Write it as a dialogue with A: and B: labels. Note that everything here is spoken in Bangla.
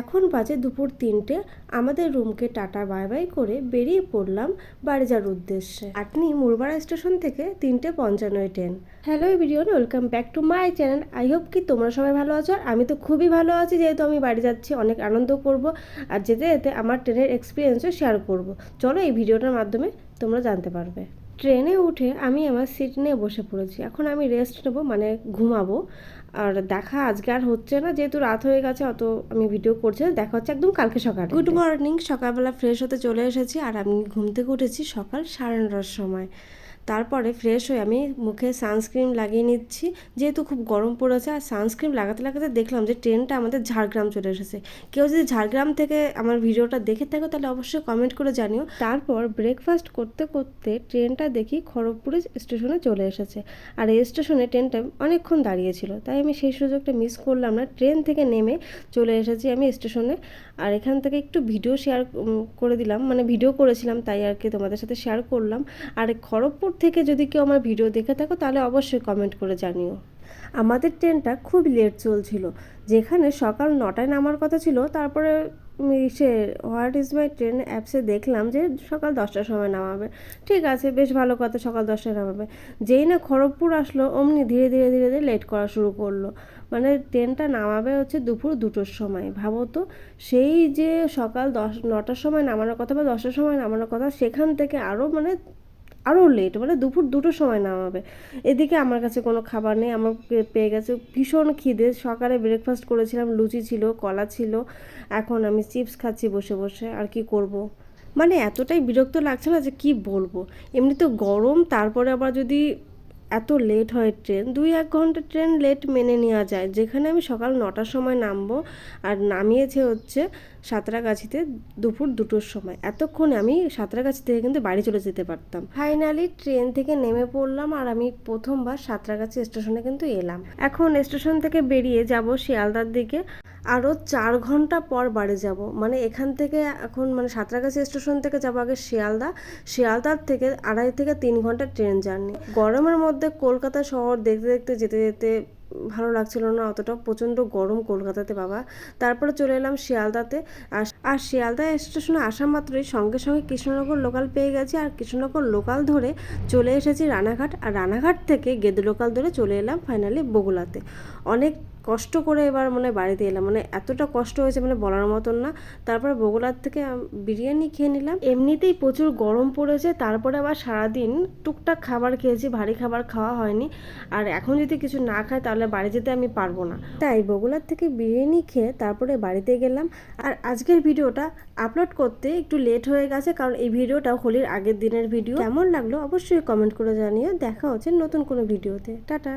A: এখন বাজে দুপুর 3টে। আমাদের রুমকে টাটা বাই বাই করে বেরিয়ে পড়লাম বাড়ি যাওয়ার উদ্দেশ্যে। আটনি মুরবাড়া স্টেশন থেকে 3:55 train. Hello everyone, welcome back to my channel. I hope কি তোমরা সবাই ভালো আছো, আর আমি তো খুবই ভালো আছি, যেহেতু আমি বাড়ি যাচ্ছি, অনেক আনন্দ করব আর যেতে যেতে আমার ট্রেনের এক্সপিরিয়েন্সও শেয়ার করব। চলো এই ভিডিওটার মাধ্যমে তোমরা জানতে পারবে। ট্রেনে উঠে আমি আমার সিট নিয়ে বসে পড়েছি। এখন আমি রেস্ট নেবো, মানে ঘুমাবো। আর দেখা আজকে আর হচ্ছে না, যেহেতু রাত হয়ে গেছে, অত আমি ভিডিও করছি না। দেখা হচ্ছে একদম কালকে সকালে। Good morning. সকালবেলা ফ্রেশ হতে চলে এসেছি, আর আমি ঘুম থেকে উঠেছি সকাল 9:30টার সময়। তারপরে ফ্রেশ হয়ে আমি মুখে সানস্ক্রিন লাগিয়ে নিচ্ছি, যেহেতু খুব গরম পড়েছে। আর সানস্ক্রিন লাগাতে লাগাতে দেখলাম যে ট্রেনটা আমাদের ঝাড়গ্রাম চলে এসেছে। কেউ যদি ঝাড়গ্রাম থেকে আমার ভিডিওটা দেখে থাকো তাহলে অবশ্যই কমেন্ট করে জানিও। তারপর ব্রেকফাস্ট করতে করতে ট্রেনটা দেখি খড়গপুর স্টেশনে চলে এসেছে। আর এই স্টেশনে ট্রেনটা অনেকক্ষণ দাঁড়িয়েছিল, তাই আমি সেই সুযোগটা মিস করলাম না। ট্রেন থেকে নেমে চলে এসেছি আমি স্টেশনে। আর এখান থেকে একটু ভিডিও শেয়ার করে দিলাম, মানে ভিডিও করেছিলাম, তাই আর কি তোমাদের সাথে শেয়ার করলাম। আর খড়গপুর থেকে যদি কেউ আমার ভিডিও দেখে থাকো তাহলে অবশ্যই কমেন্ট করে জানিও। আমাদের ট্রেনটা খুব লেট চলছিল, যেখানে সকাল 9টায় নামার কথা ছিল। তারপরে say what is my train অ্যাপসে দেখলাম যে সকাল 10টার সময় নামাবে। ঠিক আছে, বেশ ভালো কথা, সকাল 10টায় নামাবে। যেই না খড়গপুর আসলো অমনি ধীরে ধীরে ধীরে ধীরে লেট করা শুরু করলো। মানে ট্রেনটা নামাবে হচ্ছে দুপুর 2টোর সময়। ভাবো তো, সেই যে সকাল 9টার সময় নামানোর কথা বা 10টার সময় নামানোর কথা, সেখান থেকে আরও লেট, মানে দুপুর 2টোর সময় নামাবে। এদিকে আমার কাছে কোনো খাবার নেই, আমার পেয়ে গেছে ভীষণ খিদে। সকালে ব্রেকফাস্ট করেছিলাম, লুচি ছিল, কলা ছিল, এখন আমি চিপস খাচ্ছি বসে বসে। আর কি করব, মানে এতটাই বিরক্ত লাগছে না যে কি বলবো। এমনি তো গরম, তারপরে আবার যদি এত লেট হয় ট্রেন, 2-1 ঘন্টা ট্রেন লেট মেনে নেওয়া যায়। যেখানে আমি সকাল 9টার সময় নামবো, আর নামিয়েছে হচ্ছে সাঁতরাগাছিতে দুপুর 2টোর সময়। এতক্ষণে আমি সাঁতরাগাছি থেকে কিন্তু বাড়ি চলে যেতে পারতাম। ফাইনালি ট্রেন থেকে নেমে পড়লাম, আর আমি প্রথমবার সাঁতরাগাছি স্টেশনে কিন্তু এলাম। এখন স্টেশন থেকে বেরিয়ে যাব শিয়ালদার দিকে। আরও 4 ঘন্টা পর বাড়ি যাব। মানে এখান থেকে এখন, মানে সাঁতরাগাছি স্টেশন থেকে যাব আগে শিয়ালদা। শিয়ালদার থেকে 2.5 থেকে 3 ঘন্টা ট্রেন জার্নি। গরমের মধ্যে কলকাতা শহর দেখতে দেখতে যেতে যেতে ভালো লাগছিল না অতটা, প্রচণ্ড গরম কলকাতাতে বাবা। তারপরে চলে এলাম শিয়ালদাতে। আর শিয়ালদা স্টেশনে আসা মাত্রই সঙ্গে সঙ্গে কৃষ্ণনগর লোকাল পেয়ে গেছি। আর কৃষ্ণনগর লোকাল ধরে চলে এসেছি রানাঘাট। আর রানাঘাট থেকে গেদে লোকাল ধরে চলে এলাম ফাইনালি বগুড়াতে। অনেক কষ্ট করে এবার মানে বাড়িতে এলাম, মানে এতটা কষ্ট হয়েছে মানে বলার মতন না। তারপরে বগুড়ার থেকে বিরিয়ানি খেয়ে নিলাম। এমনিতেই প্রচুর গরম পড়েছে, তারপরে আবার সারাদিন টুকটাক খাবার খেয়েছি, ভারী খাবার খাওয়া হয়নি। আর এখন যদি কিছু না খাই তাহলে বাড়ি যেতে আমি পারবো না, তাই বগুড়ার থেকে বিরিয়ানি খেয়ে তারপরে বাড়িতে গেলাম। আর আজকের ভিডিওটা আপলোড করতে একটু লেট হয়ে গেছে, কারণ এই ভিডিওটা হোলির আগের দিনের ভিডিও। কেমন লাগলো অবশ্যই কমেন্ট করে জানিও। দেখা হচ্ছে নতুন কোনো ভিডিওতে। টাটা।